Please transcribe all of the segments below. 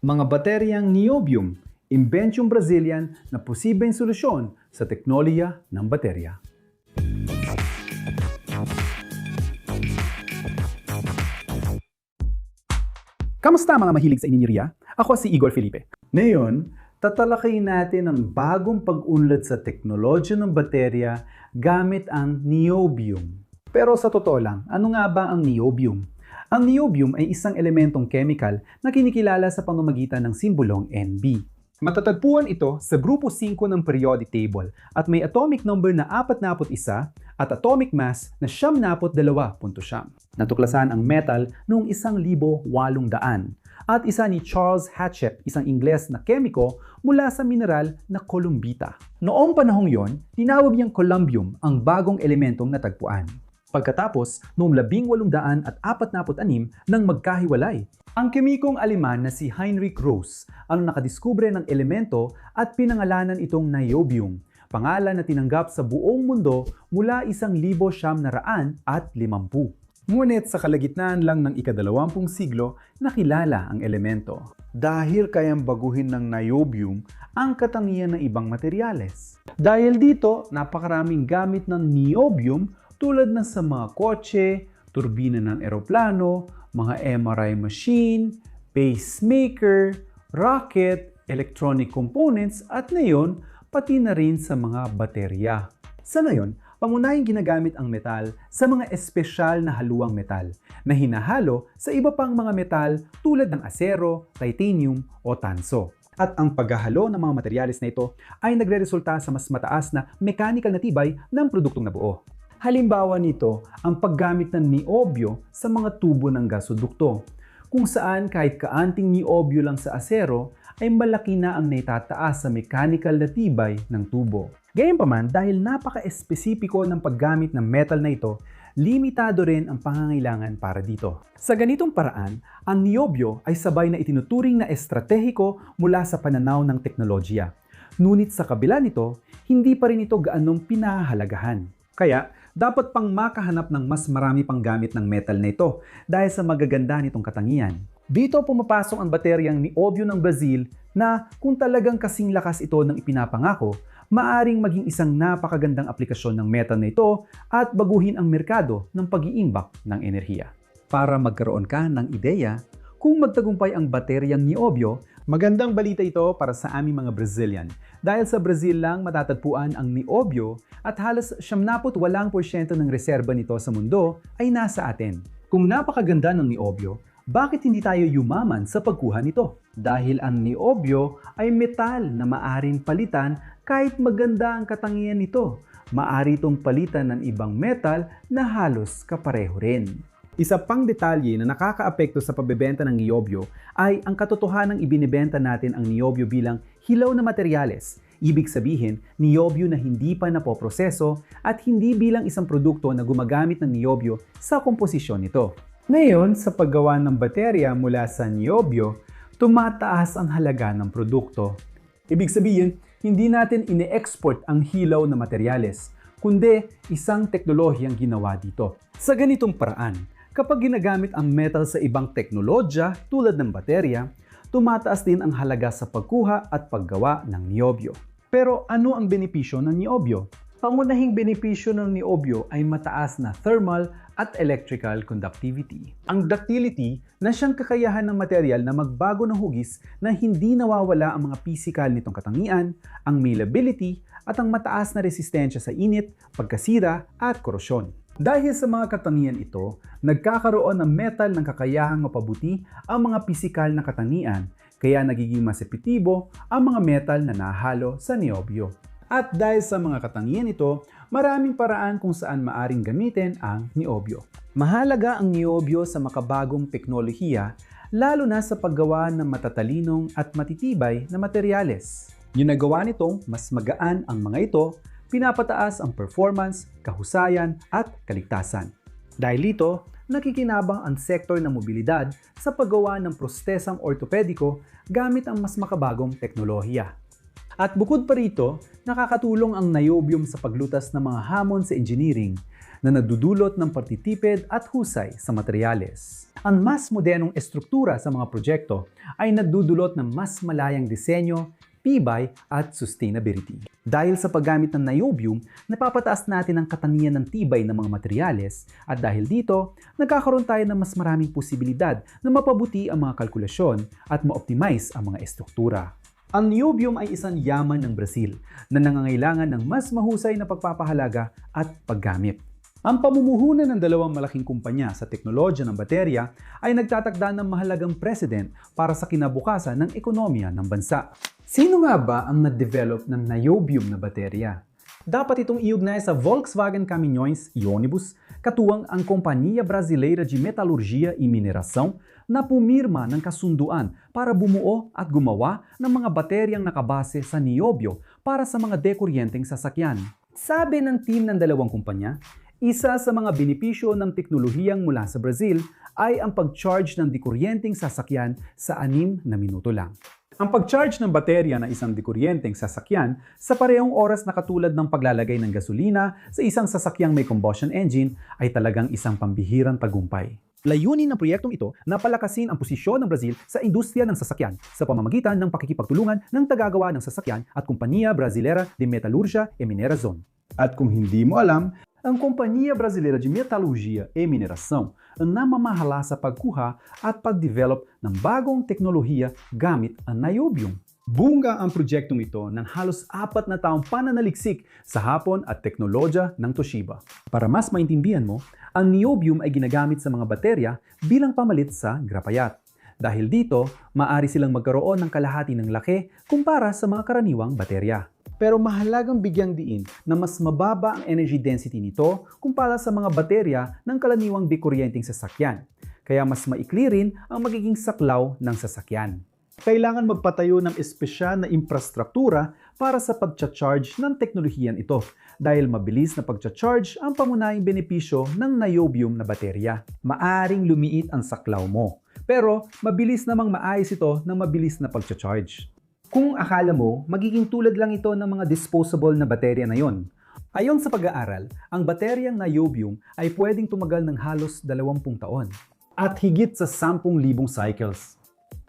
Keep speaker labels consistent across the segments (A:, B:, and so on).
A: Mga bateryang niobium, imbensyong Brazilian na posibleng solusyon sa teknolohiya ng baterya. Kamusta mga mahilig sa inhinyeriya? Ako si Igor Felipe. Ngayon, tatalakayin natin ang bagong pag-unlad sa teknolohiya ng baterya gamit ang niobium. Pero sa totoo lang, ano nga ba ang niobium? Ang niobium ay isang elementong chemical na kinikilala sa pamamagitan ng simbolong Nb. Matatagpuan ito sa grupo 5 ng periodic table at may atomic number na 41 at atomic mass na 72.9. Natuklasan ang metal noong 1800 at isa ni Charles Hatchett, isang Ingles na kemiko mula sa mineral na columbita. Noong panahong yon, tinawag niyang columbium ang bagong elementong natagpuan. Pagkatapos, noong 1846 nang magkahiwalay, ang kemikong Aleman na si Heinrich Rose ang nakadiskubre ng elemento at pinangalanan itong niobium, pangalan na tinanggap sa buong mundo mula 1950. Ngunit sa kalagitnaan lang ng ika-20 siglo, nakilala ang elemento. Dahil kayang baguhin ng niobium ang katangian ng ibang materyales. Dahil dito, napakaraming gamit ng niobium tulad ng sa mga kotse, turbina ng eroplano, mga MRI machine, pacemaker, rocket, electronic components at ngayon, pati na rin sa mga baterya. Sa ngayon, pangunahing ginagamit ang metal sa mga espesyal na haluang metal na hinahalo sa iba pang mga metal tulad ng asero, titanium o tanso. At ang paghahalo ng mga materyales na ito ay nagreresulta sa mas mataas na mechanical na tibay ng produktong nabuo. Halimbawa nito ang paggamit ng niobyo sa mga tubo ng gasodukto, kung saan kahit kaanting niobyo lang sa asero ay malaki na ang naitataas sa mechanical na tibay ng tubo. Gayunpaman, dahil napaka-espesipiko ng paggamit ng metal na ito, limitado rin ang pangangailangan para dito. Sa ganitong paraan, ang niobyo ay sabay na itinuturing na estratehiko mula sa pananaw ng teknolohiya. Ngunit sa kabila nito, hindi pa rin ito gaanong pinahahalagahan. Kaya, dapat pang makahanap ng mas marami pang gamit ng metal na ito dahil sa magaganda nitong katangian. Dito pumapasok ang bateryang niobyo ng Brazil na kung talagang kasing lakas ito ng ipinapangako, maaring maging isang napakagandang aplikasyon ng metal na ito at baguhin ang merkado ng pag-iimbak ng enerhiya. Para magkaroon ka ng ideya kung magtagumpay ang bateryang niobyo, magandang balita ito para sa aming mga Brazilian dahil sa Brazil lang matatagpuan ang niobyo at halos 78% ng reserba nito sa mundo ay nasa atin. Kung napakaganda ng niobyo, bakit hindi tayo yumaman sa pagkuha nito? Dahil ang niobyo ay metal na maaring palitan kahit maganda ang katangian nito. Maari itong palitan ng ibang metal na halos kapareho rin. Isa pang detalye na nakakaapekto sa pagbebenta ng niobyo ay ang katotohanang ibinebenta natin ang niobyo bilang hilaw na materyales. Ibig sabihin, niobyo na hindi pa napoproseso at hindi bilang isang produkto na gumagamit ng niobyo sa komposisyon nito. Ngayon, sa paggawa ng baterya mula sa niobyo, tumataas ang halaga ng produkto. Ibig sabihin, hindi natin ine-export ang hilaw na materyales, kundi isang teknolohiyang ginawa dito. Sa ganitong paraan, kapag ginagamit ang metal sa ibang teknolohiya tulad ng baterya, tumataas din ang halaga sa pagkuha at paggawa ng niobyo. Pero ano ang benepisyo ng niobyo? Pangunahing benepisyo ng niobyo ay mataas na thermal at electrical conductivity. Ang ductility na siyang kakayahan ng material na magbago ng hugis na hindi nawawala ang mga physical nitong katangian, ang malleability at ang mataas na resistensya sa init, pagkasira at korosyon. Dahil sa mga katangian ito, nagkakaroon ng metal ng kakayahang mapabuti ang mga pisikal na katangian, kaya nagiging mas epektibo ang mga metal na nahalo sa niobyo. At dahil sa mga katangian ito, maraming paraan kung saan maaring gamitin ang niobyo. Mahalaga ang niobyo sa makabagong teknolohiya, lalo na sa paggawa ng matatalinong at matitibay na materyales. Ginagawa nitong mas magaan ang mga ito, pinapataas ang performance, kahusayan at kaligtasan. Dahil dito, nakikinabang ang sektor ng mobilidad sa paggawa ng prostesang ortopediko gamit ang mas makabagong teknolohiya. At bukod pa rito, nakakatulong ang niobium sa paglutas ng mga hamon sa engineering na nagdudulot ng partitipid at husay sa materyales. Ang mas modernong estruktura sa mga proyekto ay nagdudulot ng mas malayang disenyo, tibay at sustainability. Dahil sa paggamit ng niobium, napapataas natin ang katangian ng tibay ng mga materyales at dahil dito, nagkakaroon tayo ng mas maraming posibilidad na mapabuti ang mga kalkulasyon at ma-optimize ang mga estruktura. Ang niobium ay isang yaman ng Brazil na nangangailangan ng mas mahusay na pagpapahalaga at paggamit. Ang pamumuhunan ng dalawang malaking kumpanya sa teknolohiya ng baterya ay nagtatakda ng mahalagang precedent para sa kinabukasan ng ekonomiya ng bansa. Sino nga ba ang nag-develop ng niobium na baterya? Dapat itong iugnay sa Volkswagen Caminhões e Ônibus, katuwang ang Companhia Brasileira de Metalurgia e Mineração na pumirma ng kasunduan para bumuo at gumawa ng mga bateryang nakabase sa niobyo para sa mga dekuryenteng sasakyan. Sabi ng team ng dalawang kumpanya, isa sa mga benepisyo ng teknolohiyang mula sa Brazil ay ang pag-charge ng dekuryenteng sasakyan sa 6 na minuto lang. Ang pag-charge ng baterya ng isang dekuryenteng sasakyan sa parehong oras na katulad ng paglalagay ng gasolina sa isang sasakyang may combustion engine ay talagang isang pambihirang tagumpay. Layunin ng proyektong ito na palakasin ang posisyon ng Brazil sa industriya ng sasakyan sa pamamagitan ng pakikipagtulungan ng tagagawa ng sasakyan at Companhia Brasileira de Metalurgia e Mineração. At kung hindi mo alam, ang Companhia Brasileira de Metalurgia e Mineração ang namamahala sa pagkuha at pag-develop ng bagong teknolohiya gamit ang niobium. Bunga ang proyektong ito ng halos 4 na taong pananaliksik sa hapon at teknolohiya ng Toshiba. Para mas maintindihan mo, ang niobium ay ginagamit sa mga baterya bilang pamalit sa grapayat. Dahil dito, maaari silang magkaroon ng kalahati ng laki kumpara sa mga karaniwang baterya. Pero mahalagang bigyang diin na mas mababa ang energy density nito kumpara sa mga baterya ng kalaniwang dekuryenteng sasakyan. Kaya mas maikli rin ang magiging saklaw ng sasakyan. Kailangan magpatayo ng espesyal na infrastruktura para sa pag-charge ng teknolohiyan ito dahil mabilis na pag-charge ang pangunahing benepisyo ng niobium na baterya. Maaring lumiit ang saklaw mo, pero mabilis namang maayos ito ng mabilis na pag-charge. Kung akala mo, magiging tulad lang ito ng mga disposable na baterya na yon. Ayon sa pag-aaral, ang bateryang niobium ay pwedeng tumagal ng halos 20 taon at higit sa 10,000 cycles.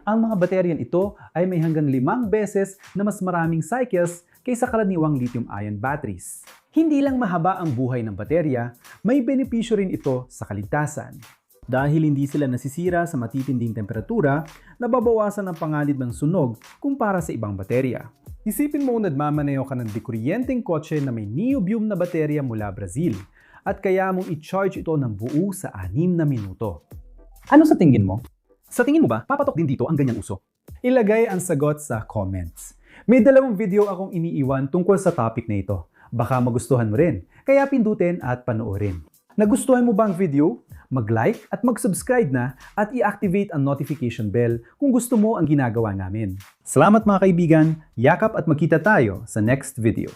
A: Ang mga bateryan ito ay may hanggang 5 beses na mas maraming cycles kaysa karaniwang lithium-ion batteries. Hindi lang mahaba ang buhay ng baterya, may benepisyo rin ito sa kaligtasan. Dahil hindi sila nasisira sa matitinding temperatura, nababawasan ang panganib ng sunog kumpara sa ibang baterya. Isipin mo nagmamaneho ka ng dekuryenteng kotse na may niobium na baterya mula Brazil at kaya mong i-charge ito ng buo sa 6 na minuto. Ano sa tingin mo? Sa tingin mo ba, papatok din dito ang ganyang uso? Ilagay ang sagot sa comments. May 2 video akong iniiwan tungkol sa topic na ito. Baka magustuhan mo rin, kaya pindutin at panoorin. Nagustuhan mo ba ang video? Mag-like at mag-subscribe na at i-activate ang notification bell kung gusto mo ang ginagawa namin. Salamat mga kaibigan, yakap at magkita tayo sa next video.